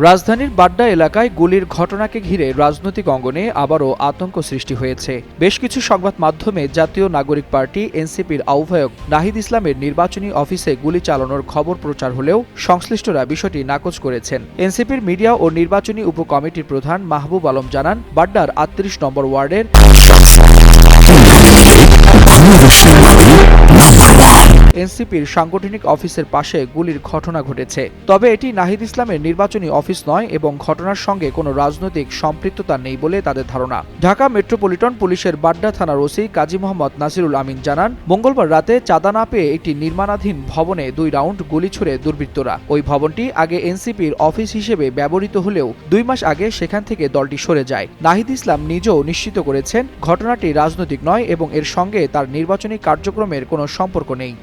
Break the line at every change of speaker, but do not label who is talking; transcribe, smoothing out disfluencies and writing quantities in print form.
রাজধানীর বাড্ডা এলাকায় গুলির ঘটনাকে ঘিরে রাজনৈতিক অঙ্গনে আবারও আতঙ্ক সৃষ্টি হয়েছে। বেশ কিছু সংবাদ মাধ্যমে জাতীয় নাগরিক পার্টি এনসিপির আহ্বায়ক নাহিদ ইসলামের নির্বাচনী অফিসে গুলি চালানোর খবর প্রচার হলেও সংশ্লিষ্টরা বিষয়টি নাকচ করেছেন। এনসিপির মিডিয়া ও নির্বাচনী উপকমিটির প্রধান মাহবুব আলম জানান, বাড্ডার ৩৮ নম্বর ওয়ার্ডের এনসিপির সাংগঠনিক অফিসের পাশে গুলির ঘটনা ঘটেছে। তবে এটি নাহিদ ইসলামের নির্বাচনী অফিস নয় এবং ঘটনার সঙ্গে কোনো রাজনৈতিক সম্পৃক্ততা নেই বলে তাদের ধারণা। ঢাকা মেট্রোপলিটন পুলিশের বাড্ডা থানার ওসি কাজী মোহাম্মদ নাসিরুল আমিন জানান, মঙ্গলবার রাতে চাঁদা না পেয়ে একটি নির্মাণাধীন ভবনে ২ রাউন্ড গুলি ছুড়ে দুর্বৃত্তরা। ওই ভবনটি আগে এনসিপির অফিস হিসেবে ব্যবহৃত হলেও ২ মাস আগে সেখান থেকে দলটি সরে যায়। নাহিদ ইসলাম নিজেও নিশ্চিত করেছেন ঘটনাটি রাজনৈতিক নয় এবং এর সঙ্গে তার নির্বাচনী কার্যক্রমের কোনো সম্পর্ক নেই।